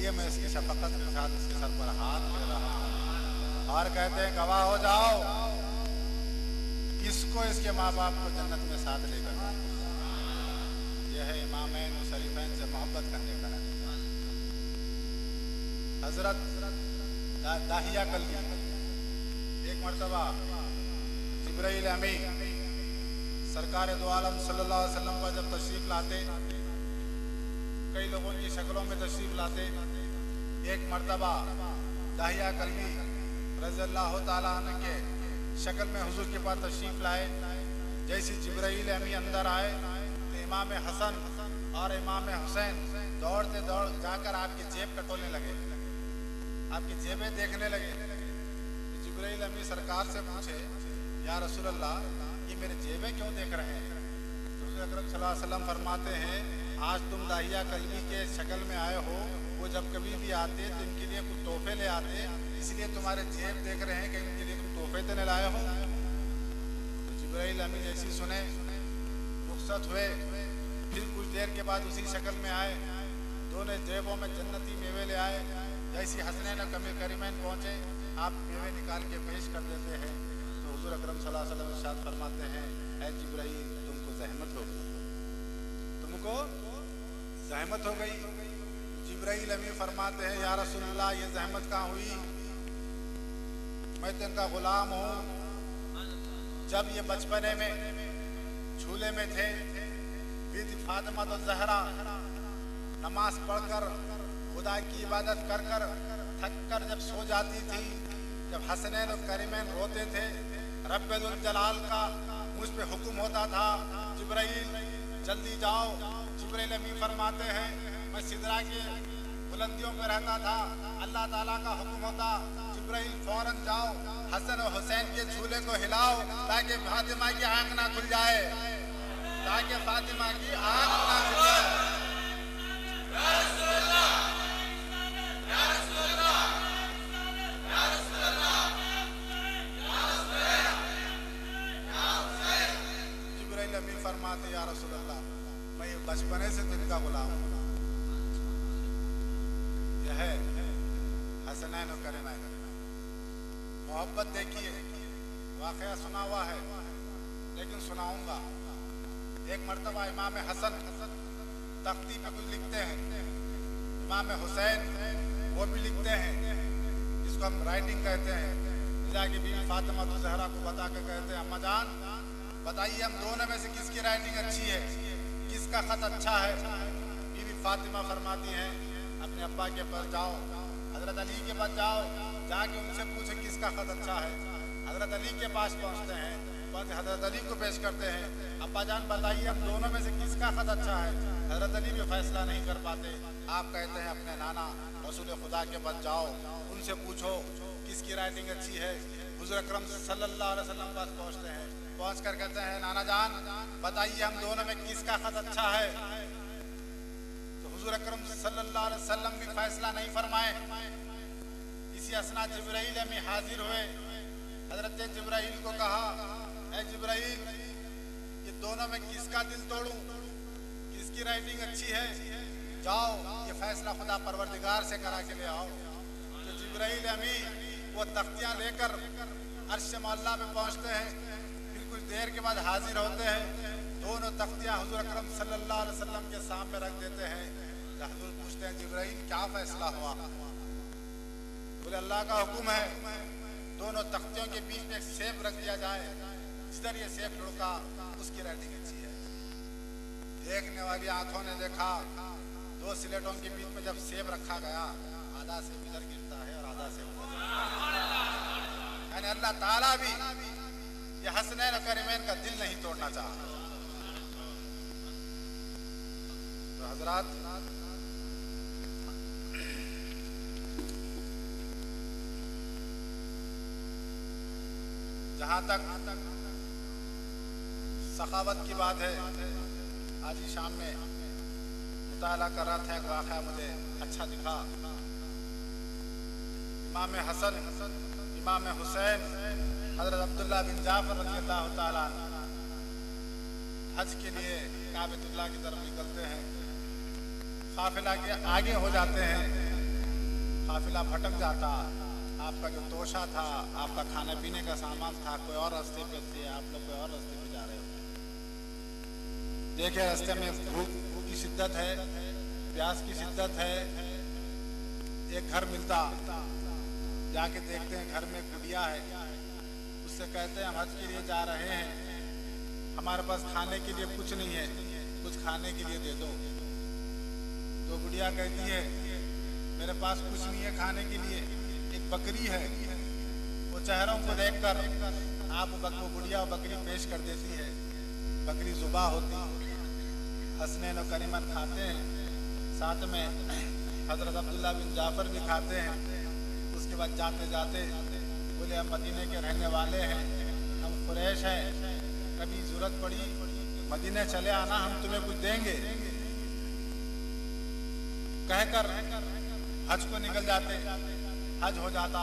इसलिए मैं इसकी शफकत के साथ इसके सर पर हाथ दे रहा हूँ और कहते हैं गवाह हो जाओ, किसको इसके माँ बाप को जन्नत में साथ लेकर जाए। यह है इमामैन और शरीफैन से मोहब्बत करने का नतीजा। हजरत दाहिया कल्बी एक मरतबा जिब्राइल अमीन सरकार दो आलम सल्लल्लाहु अलैहि वसल्लम पर जब तशरीफ लाते, कई लोगों की शक्लों में तशरीफ लाते, एक मरतबा दाहिया कल्बी रज़ियल्लाहु ताला अन्हु के शक्ल में हुजूर के पास तशरीफ लाए। जैसे जिब्राइल अमीन अंदर आए तो इमाम हसन और इमाम हुसैन दौड़ते दौड़ जाकर आपकी जेब टटोलने लगे, आपकी जेबें देखने लगे। तो जिब्राइल अमीन सरकार से पूछे, या रसूल अल्लाह, ये मेरे जेबें क्यों देख रहे हैं? तो हुज़ूर अकरम सल्लल्लाहु अलैहि वसल्लम फरमाते हैं, आज तुम दाहिया कल्बी के शक्ल में आए हो, वो जब कभी भी आते तो इनके लिए कुछ तोहफे ले आते, इसलिए तुम्हारे जेब देख रहे हैं कि इनके लिए तुम तोहफे देने लाए हो। तो जिब्राइल अमीन जैसी सुने, रुखसत हुए, फिर कुछ देर के बाद उसी शक्ल में आए, दोनों जेबों में जन्नती मेवे ले आए। जैसी हसनैन और करीमैन पहुँचे, आप मेवे निकाल के पेश कर देते हैं। तो हुज़ूर अकरम सल्लल्लाहु अलैहि वसल्लम इरशाद फरमाते हैं, ऐ जिब्राइल, तुमको ज़हमत हो गई, तुमको ज़हमत हो गई। जिब्राइल अमीन फरमाते हैं, या रसूलल्लाह, ये ज़हमत कहाँ हुई? मैं तो इनका गुलाम हूँ। जब ये बचपने में झूले में थे, बीबी फातिमा तो ज़हरा नमाज पढ़कर खुदा की इबादत कर कर थक कर जब सो जाती थी, जब हसनैन और करीमैन रोते थे, रब्बुल जलाल का मुझ पे हुक्म होता था, जिब्राइल जल्दी जाओ। जिब्राइल अमीन फरमाते हैं, मैं सिदरा के बुलंदियों पे रहता था, अल्लाह ताला का हुक्म होता, जिब्राइल फौरन जाओ, हसन और हुसैन के झूले को हिलाओ ताकि फातिमा की आंख ना खुल जाए, ताकि फातिमा की आंख ना खुल जाए। जिब्राइल अमीन फरमाते, या रसूल अल्लाह, मैं ये बचपने से तिनका गुलाम हूँ। यह है हसनैन और करीमैन। मोहब्बत देखिए, वाक़या सुना हुआ है लेकिन सुनाऊंगा। एक मरतबा इमाम हसन तख्ती पे कुछ लिखते हैं, इमाम हुसैन वो भी लिखते हैं, जिसको हम राइटिंग कहते हैं। जाके बीवी फातिमा तो ज़हरा को बता के कहते हैं, अम्मा जान बताइए हम दोनों में से किसकी राइटिंग अच्छी है, किसका खत अच्छा है? बीवी फातिमा फरमाती हैं, अपने अब्बा के पास जाओ, हजरत अली के पास जाओ, जाके उनसे पूछे किसका खत अच्छा है। हजरत अली के पास पहुंचते हैं, हजरत अली को पेश करते हैं, अब्बा जान बताइए हम दोनों में से किसका खत अच्छा है? हजरत अली भी फैसला नहीं कर पाते। आप कहते हैं अपने नाना रसूल खुदा के पास जाओ, उनसे पूछो किसकी राइटिंग अच्छी है। हुज़ूर अकरम सल्लल्लाहु अलैहि वसल्लम पास पहुंचते हैं, पहुँच कर कहते हैं, नाना जान बताइए हम दोनों में किसका खत अच्छा है? तो हुज़ूर अकरम सल्लल्लाहु अलैहि वसल्लम भी फैसला नहीं फरमाए। इसी असना जिब्राइल में हाजिर हुए। हजरत जिब्राइल को कहा, ऐ जिब्राइल, ये दोनों में किसका दिल तोड़ूं, किसकी राइटिंग अच्छी है? जाओ ये फैसला खुदा परवरदिगार से करा के ले आओ। तो जिब्राइल अमीन वो तख्तियाँ लेकर अर्श मौला पे पहुँचते हैं, फिर कुछ देर के बाद हाजिर होते हैं। दोनों तख्तियाँ हुज़ूर अकरम सल्लल्लाहु अलैहि वसल्लम के सामने रख देते हैं। हुज़ूर पूछते हैं, जिब्राइल क्या फैसला हुआ? बोले अल्लाह का हुक्म है, दोनों तख्तियों के बीच में एक सेब रख दिया जाए, जिधर ये सेब लुढ़का उसकी राइटिंग अच्छी है। देखने वाली आंखों ने देखा, दो स्लेटों के बीच में जब सेब रखा गया, आधा सेब इधर गिरता है और आधा सेब उधर, यानी अल्लाह ताला भी ये हसनैन और करीमैन का दिल नहीं तोड़ना चाहा। तो हजरात, जहाँ तक सखावत की बात है, आज ही शाम में मुताला कर रहा था, एक वाक़या मुझे अच्छा दिखा। इमाम हसन, इमाम हुसैन, हज़रत अब्दुल्ला बिन जाफ़र रज़ियल्लाहु ताला अन्हु हज के लिए काबतुल्लाह की तरफ निकलते हैं। काफ़िला के आगे हो जाते हैं, काफिला भटक जाता, आपका जो तोशा था, आपका खाने पीने का सामान था, कोई और रास्ते पे थे, आप लोग कोई और रास्ते पे जा रहे हो। देखिए रास्ते में भूख की शिद्दत है, प्यास की शिद्दत है। एक घर मिलता, जाके देखते हैं घर में गुड़िया है। उससे कहते हैं हम हज के लिए जा रहे हैं, हमारे पास खाने के लिए कुछ नहीं है, कुछ खाने के लिए दे दो। तो गुड़िया कहती है मेरे पास कुछ नहीं है खाने के लिए, एक बकरी है। वो चेहरों को देखकर आप वो गुड़िया बकरी पेश कर देती है। बकरी जुबा होती, हसनैन और करीमन खाते हैं, साथ में हजरत अब्दुल्ला बिन जाफर भी खाते हैं। उसके बाद जाते जाते बोले हम मदीने के रहने वाले हैं, हम कुरैश हैं, कभी जरूरत पड़ी मदीने चले आना, हम तुम्हें कुछ देंगे। कहकर हज को निकल जाते। हज हो जाता,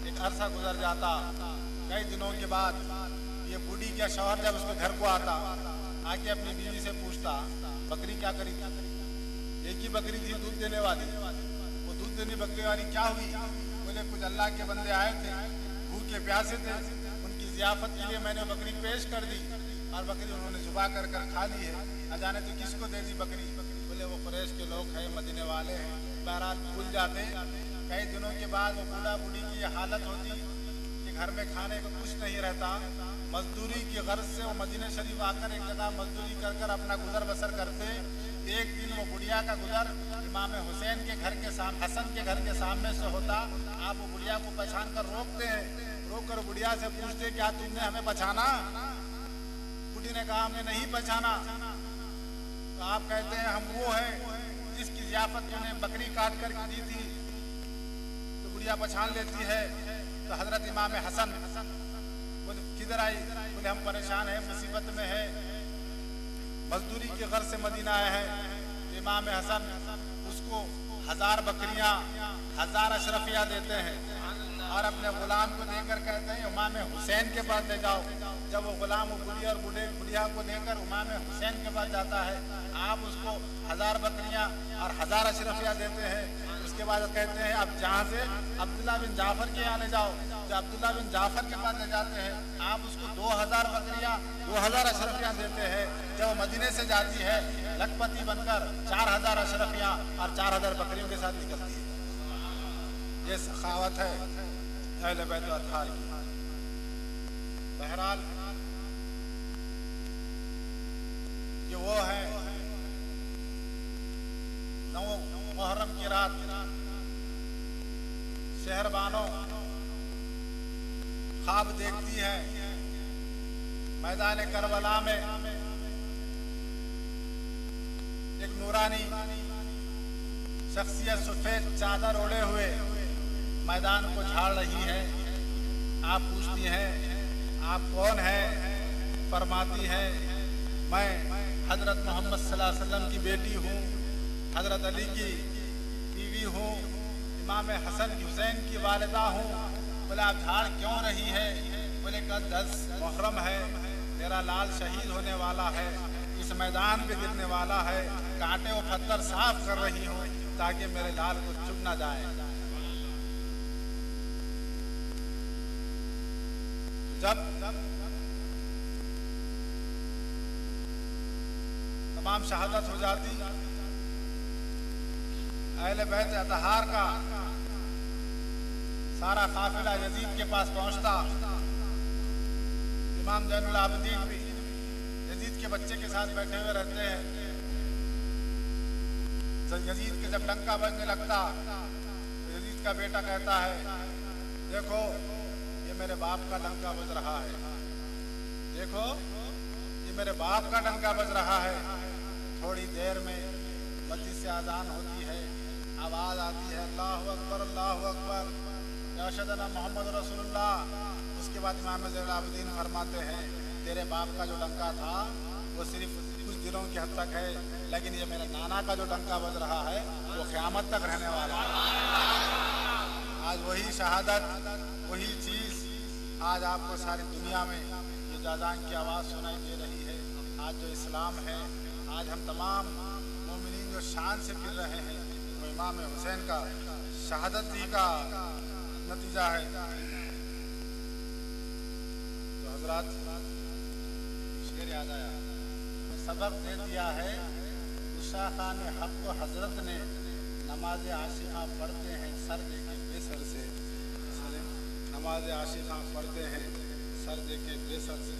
एक अरसा गुजर जाता। कई दिनों के बाद ये बूढ़ी का शौहर जब उसके घर को आता, आके अपनी बीवी से पूछता बकरी क्या करी थी? एक ही बकरी थी दूध देने वाली, वो दूध देने बकरी वाली क्या हुई? बोले कुछ अल्लाह के बंदे आए थे, भूखे प्यासे थे, उनकी जियाफत के लिए मैंने बकरी पेश कर दी और बकरी उन्होंने जुबा कर खा ली है। अजाने तो किसको दे दी बकरी? बोले वो कुरैश के लोग हैं, मदीने वाले हैं। बहरहाल भूल जाते। कई दिनों के बाद वो बूढ़ा बूढ़ी की हालत होती कि घर में खाने को कुछ नहीं रहता। मजदूरी की गर्ज से वो मदीने शरीफ आकर एक जगह मजदूरी कर कर अपना गुजर बसर करते। एक दिन वो बुढ़िया का गुजर इमाम हुसैन के घर के सामने, हसन के घर के सामने से होता। आप वो बुढ़िया को पहचान कर रोकते हैं, रोक कर बुढ़िया से पूछते क्या तुमने हमें पहचाना? बुढ़ी ने कहा हमने नहीं पहचाना। तो आप कहते हैं हम वो हैं जिसकी जियाफत तूने बकरी काट कर दी थी। तो बुढ़िया पहचान लेती है। तो हजरत इमाम हसन बोले किधर आई? बोले हम परेशान हैं, मुसीबत में है, मजदूरी के घर से मदीना आए हैं। तो इमाम हसन उसको 1000 बकरियां, 1000 अशरफिया देते हैं और अपने गुलाम को देकर कहते हैं इमाम हुसैन के पास ले जाओ। जब वो गुलाम वो बुढ़िया और बुढ़िया को लेकर इमाम हुसैन के पास जाता है, आप उसको 1000 बकरियां और 1000 अशरफिया देते हैं। उसके बाद कहते हैं अब जहाँ से अब्दुल्ला बिन जाफर के यहाँ ले जाओ। जो अब्दुल्ला बिन जाफर के पास ले जाते हैं, आप उसको 2000 बकरियां, 2000 अशरफियाँ देते हैं। जब मदीने से जाती है लखपति बनकर 4000 अशरफियाँ और 4000 बकरियों के साथ निकलती है। ये सखावत है अहले बैत व अत्हार की। बहरहाल ये वो है 9 मुहर्रम की रात, शहरबानो ख्वाब देखती है मैदान करबला में एक नूरानी शख्सियत सफेद चादर ओढ़े हुए मैदान को झाड़ रही है। आप पूछती हैं आप कौन है? फरमाती है मैं हजरत मोहम्मद सल्लल्लाहु अलैहि वसल्लम की बेटी हूँ, हजरत अली की बीवी हूँ, इमाम हसन हुसैन की वालिदा हूँ। बोले आप झाड़ क्यों रही है? बोले कल 10 मुहर्रम है, तेरा लाल शहीद होने वाला है, इस मैदान पे गिरने वाला है, कांटे और पत्थर साफ कर रही हूँ ताकि मेरे लाल को चुभ ना जाए। जब तमाम शहादत हो जाती, अहले बैत अतहार का सारा काफिला यजीद के पास पहुंचता। इमाम जैनुल आबिदीन भी यजीद के बच्चे के साथ बैठे हुए रहते हैं। यजीद के जब डंका बजने लगता तो यजीद का बेटा कहता है देखो ये मेरे बाप का डंका बज रहा है, देखो ये मेरे बाप का डंका बज रहा है। थोड़ी देर में मस्जिद से आजान होती है, आवाज आती है अल्लाहु अकबर, अल्लाहु अकबर, अशहदु अन्ना मुहम्मद रसूलुल्लाह। उसके बाद इमाम ज़ैनुल आबिदीन फरमाते हैं तेरे बाप का जो डंका था वो सिर्फ कुछ दिनों की हद तक है, लेकिन ये मेरे नाना का जो डंका बज रहा है वो क़यामत तक रहने वाला है। आज वही शहादत, वही चीज़ आज आपको सारी दुनिया में ये जाजान की आवाज़ सुनाई दे रही है। आज जो इस्लाम है, आज हम तमाम मोमिनीन जो शान से फिर रहे हैं, वो इमाम हुसैन का शहादत ही का नतीजा है। तो हजरात शेर याद आया, सबक दे दिया है उषा खान हक को हजरत ने, नमाज आशिक़ां पढ़ते हैं सर देके बेसर से, नमाज आशिक़ां पढ़ते हैं सर देके बेसर से।